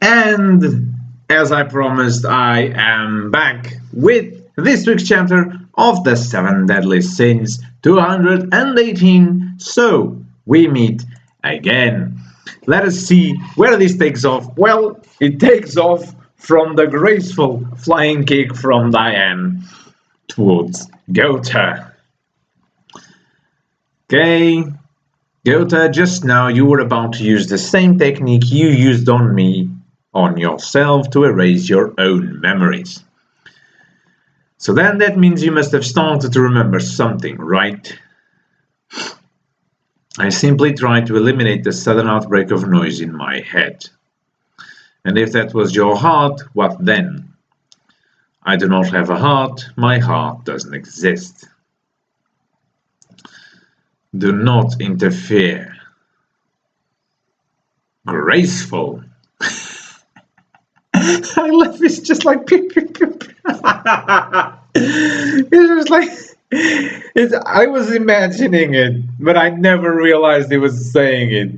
And as I promised, I am back with this week's chapter of the 7 Deadly Sins 218. So we meet again. Let us see where this takes off. Well, it takes off from the graceful flying kick from Diane towards Gowther. Okay, Gowther, just now you were about to use the same technique you used on me, on yourself, to erase your own memories. So then that means you must have started to remember something, right? I simply tried to eliminate the sudden outbreak of noise in my head. And if that was your heart, what then? I do not have a heart, my heart doesn't exist. Do not interfere. Graceful. I love it's just like pew, pew, pew, pew. It's just like I was imagining it, but I never realized he was saying it.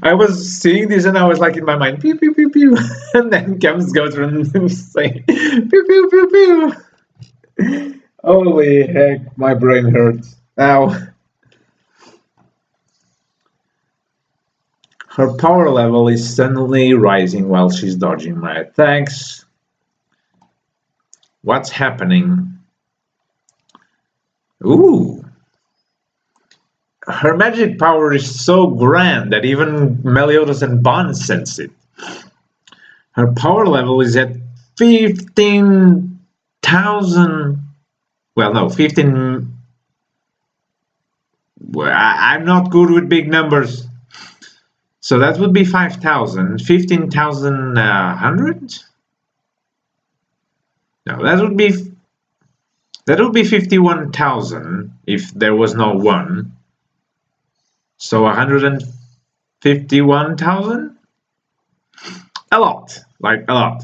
I was seeing this and I was like in my mind, pew pew pew pew, and then comes Gowther and saying pew pew pew pew. Holy heck, my brain hurts. Ow. Her power level is suddenly rising while she's dodging my attacks. What's happening? Ooh. Her magic power is so grand that even Meliodas and Bon sense it. Her power level is at 15,000. Well, no, 15. Well, I'm not good with big numbers. So that would be 5,000. 15,100? No, that would be 51,000 if there was no 1. So 151,000? A lot, like a lot.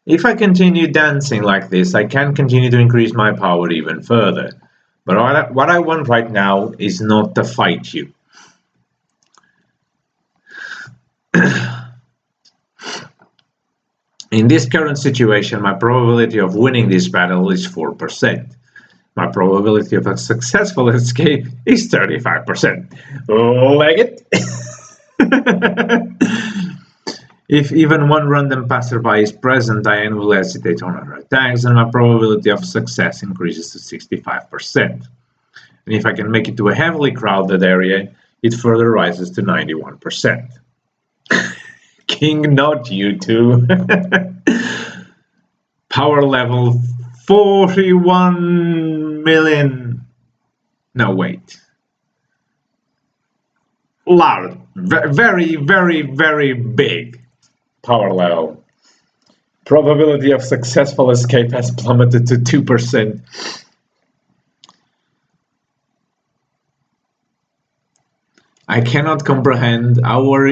If I continue dancing like this, I can continue to increase my power even further. But what I want right now is not to fight you. In this current situation, my probability of winning this battle is 4%. My probability of a successful escape is 35%. Leg it! If even one random passerby is present, Diane will hesitate on her attacks, and my probability of success increases to 65%. And if I can make it to a heavily crowded area, it further rises to 91%. King, not you two. Power level 41 million. No, wait. Large. Very, very, very big power level. Probability of successful escape has plummeted to 2%. I cannot comprehend how are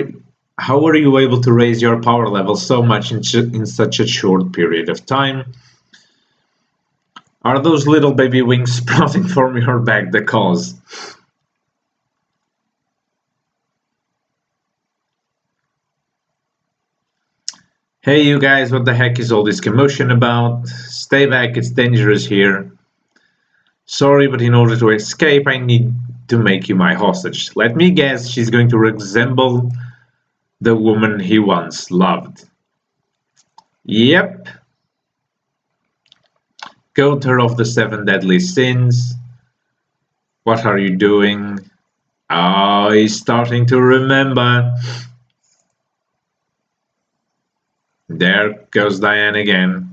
you able to raise your power level so much in such a short period of time? Are those little baby wings sprouting from your back the cause? Hey you guys, what the heck is all this commotion about? Stay back, it's dangerous here. Sorry, but in order to escape, I need to make you my hostage. Let me guess, she's going to resemble the woman he once loved. Yep. Gowther of the 7 Deadly Sins. What are you doing? Oh, he's starting to remember. There goes Diane again.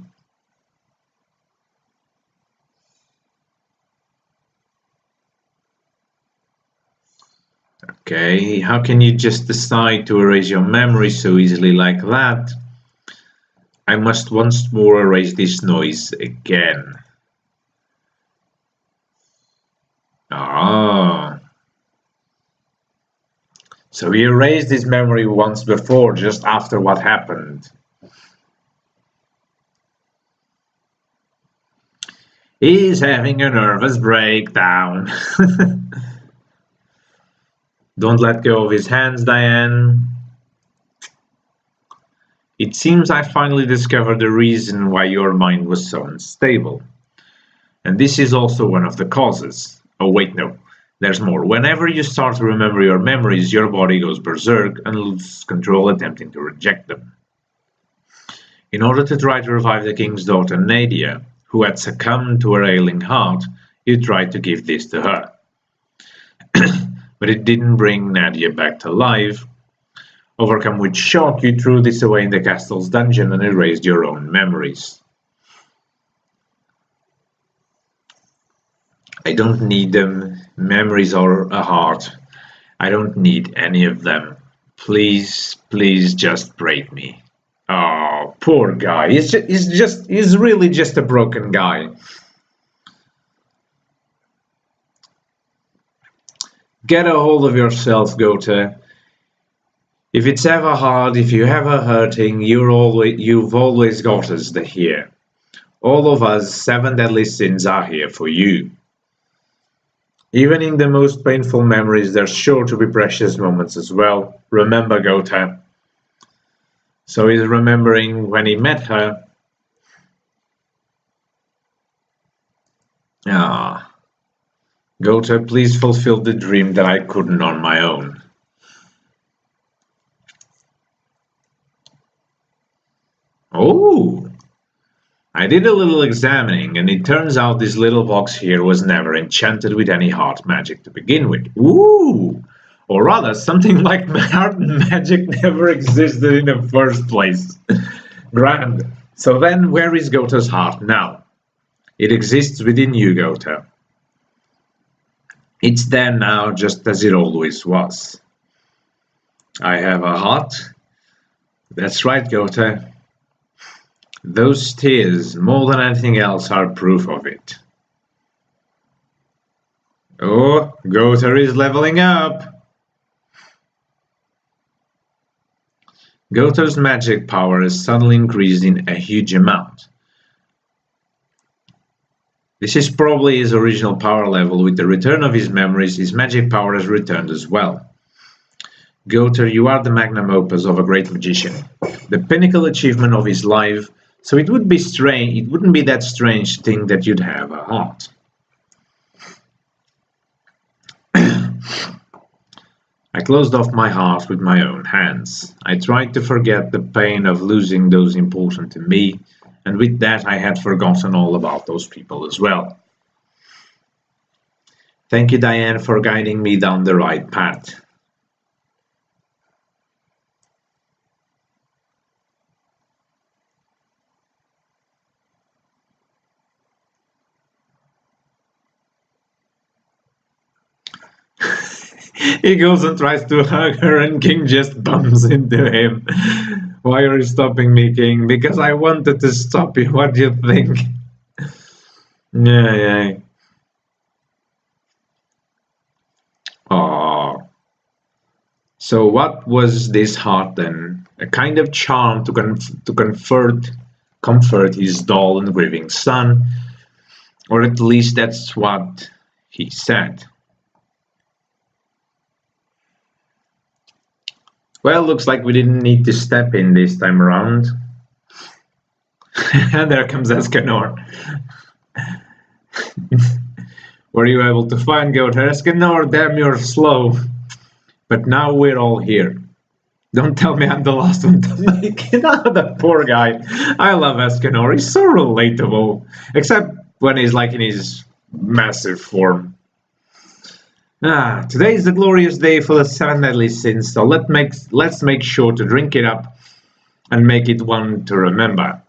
Okay, how can you just decide to erase your memory so easily like that? I must once more erase this noise again. Ah. So he erased his memory once before, just after what happened. He's having a nervous breakdown. Don't let go of his hands, Diane. It seems I finally discovered the reason why your mind was so unstable. And this is also one of the causes. Oh, wait, no. There's more. Whenever you start to remember your memories, your body goes berserk and loses control, attempting to reject them. In order to try to revive the king's daughter Nadia, who had succumbed to her ailing heart, you tried to give this to her. But it didn't bring Nadia back to life. Overcome with shock, you threw this away in the castle's dungeon and erased your own memories. I don't need them, memories or a heart. I don't need any of them. Please, please just break me. Oh, poor guy. He's really just a broken guy. Get a hold of yourself, Gowther. If it's ever hard, if you're ever hurting, you've always got us here. All of us 7 deadly sins are here for you. Even in the most painful memories, there's sure to be precious moments as well. Remember, Gowther. So he's remembering when he met her. Ah, Gowther, please fulfill the dream that I couldn't on my own. Oh, I did a little examining, and it turns out this little box here was never enchanted with any heart magic to begin with. Ooh! Or rather, something like heart magic never existed in the first place. Grand. So then, where is Gowther's heart now? It exists within you, Gowther. It's there now, just as it always was. I have a heart. That's right, Gowther. Those tears, more than anything else, are proof of it. Oh, Gowther is leveling up. Gowther's magic power has suddenly increased in a huge amount. This is probably his original power level. With the return of his memories, his magic power has returned as well. Gowther, you are the magnum opus of a great magician, the pinnacle achievement of his life, so it wouldn't be that strange to think that you'd have a heart. I closed off my heart with my own hands. I tried to forget the pain of losing those important to me, and with that I had forgotten all about those people as well. Thank you, Diane, for guiding me down the right path. He goes and tries to hug her, and King just bumps into him. Why are you stopping me, King? Because I wanted to stop you. What do you think? Yeah. Oh. So what was this heart then? A kind of charm to comfort his dull and grieving son, or at least that's what he said. Well, looks like we didn't need to step in this time around. And there comes Escanor. Were you able to find Gowther? Escanor, damn, you're slow. But now we're all here. Don't tell me I'm the last one to make it. Oh, the poor guy. I love Escanor. He's so relatable. Except when he's like in his massive form. Today is the glorious day for the 7 deadly sins, so let's make sure to drink it up and make it one to remember.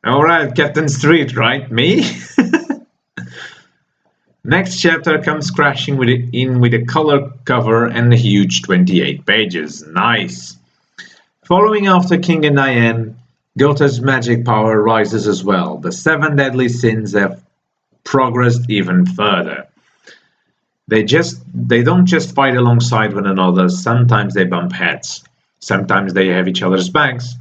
Alright, Captain Street, right? Me? Next chapter comes crashing with a color cover and a huge 28 pages. Nice! Following after King and Diane, Gowther's magic power rises as well. The 7 deadly sins have progressed even further. They don't just fight alongside one another, sometimes they bump heads. Sometimes they have each other's backs.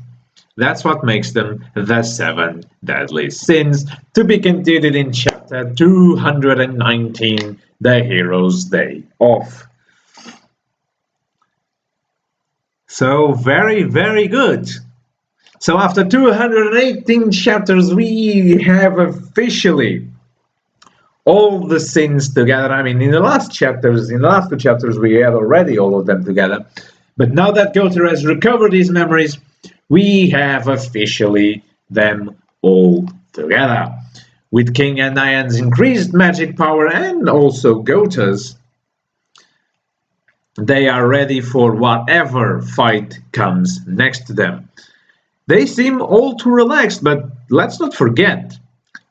That's what makes them the 7 deadly sins, to be continued in chapter 219, the hero's day off. So very, very good. So after 218 chapters, we have officially all the sins together. I mean, in the last two chapters, we had already all of them together. But now that Gowther has recovered his memories, we have officially them all together. With King and Diane's increased magic power and also Gowther's, they are ready for whatever fight comes next to them. They seem all too relaxed, but let's not forget,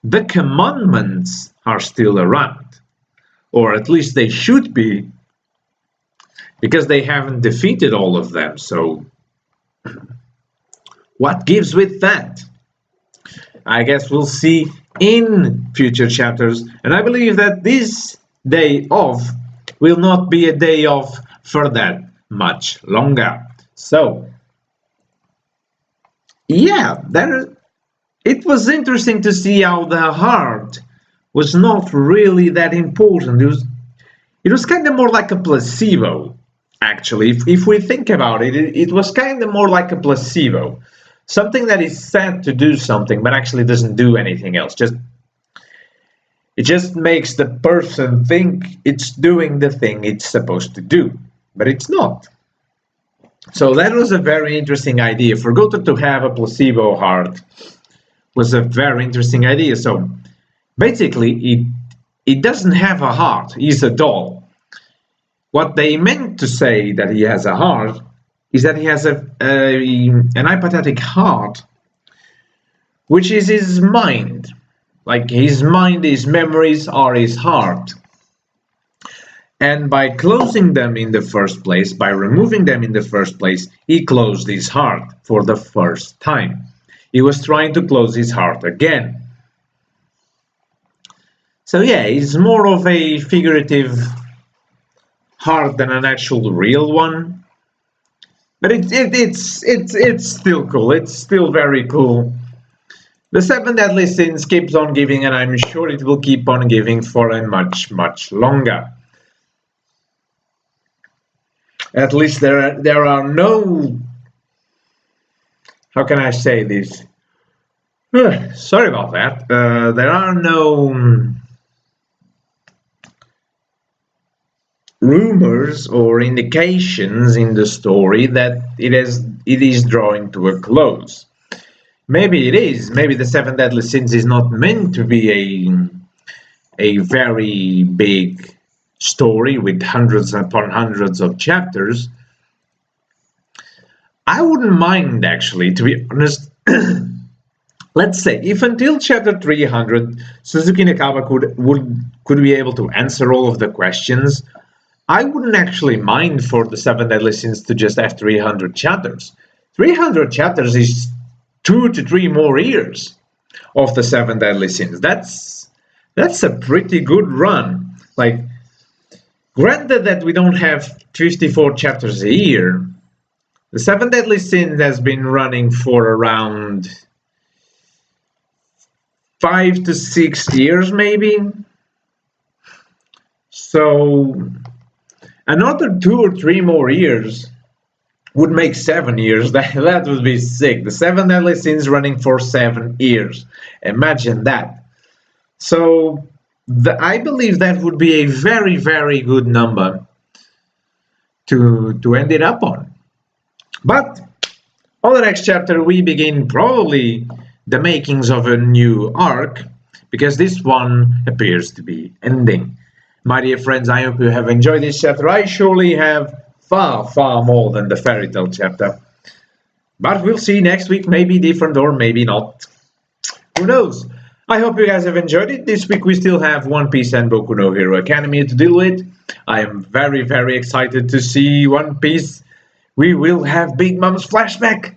the commandments are still around. Or at least they should be, because they haven't defeated all of them, so what gives with that? I guess we'll see in future chapters, and I believe that this day off will not be a day off for that much longer. So, yeah, it was interesting to see how the heart was not really that important. It was kind of more like a placebo, actually. If we think about it, it was kind of more like a placebo. Something that is said to do something, but actually doesn't do anything else. It just makes the person think it's doing the thing it's supposed to do, but it's not. So that was a very interesting idea. For Gowther to have a placebo heart was a very interesting idea. So basically, it doesn't have a heart. He's a doll. What they meant to say that he has a heart is that he has an hypothetic heart, which is his mind. Like his mind, his memories are his heart. And by closing them in the first place, by removing them in the first place, he closed his heart for the first time. He was trying to close his heart again. So yeah, it's more of a figurative heart than an actual real one. But it's still cool. It's still very cool. The 7 deadly sins keeps on giving, and I'm sure it will keep on giving for a much, much longer. At least there are no... How can I say this? Sorry about that. There are no rumors or indications in the story that it is drawing to a close. Maybe it is. Maybe the 7 deadly sins is not meant to be a very big story with hundreds upon hundreds of chapters. I wouldn't mind, actually, to be honest. Let's say if until chapter 300 Suzuki Nakaba could be able to answer all of the questions, I wouldn't actually mind for the 7 deadly sins to just have 300 chapters. 300 chapters is 2 to 3 more years of the 7 deadly sins. That's a pretty good run. Like, granted that we don't have 54 chapters a year, the 7 deadly sins has been running for around 5 to 6 years, maybe. So another 2 or 3 more years would make 7 years. That would be sick. The 7 deadly sins running for 7 years. Imagine that. So I believe that would be a very, very good number to end it up on. But on the next chapter, we begin probably the makings of a new arc, because this one appears to be ending. My dear friends, I hope you have enjoyed this chapter. I surely have far, far more than the fairy tale chapter. But we'll see next week, maybe different or maybe not. Who knows? I hope you guys have enjoyed it. This week we still have One Piece and Boku no Hero Academia to deal with. I am very, very excited to see One Piece. We will have Big Mom's flashback.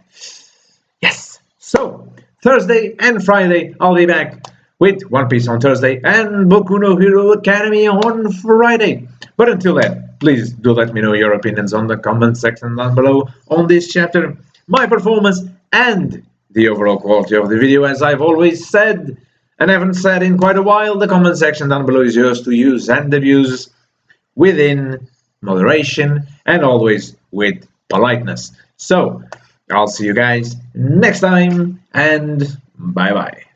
Yes. So, Thursday and Friday, I'll be back with One Piece on Thursday and Boku no Hero Academy on Friday. But until then, please do let me know your opinions on the comment section down below on this chapter, my performance, and the overall quality of the video, as I've always said and haven't said in quite a while. The comment section down below is yours to use and abuse within moderation and always with politeness. So I'll see you guys next time, and bye bye.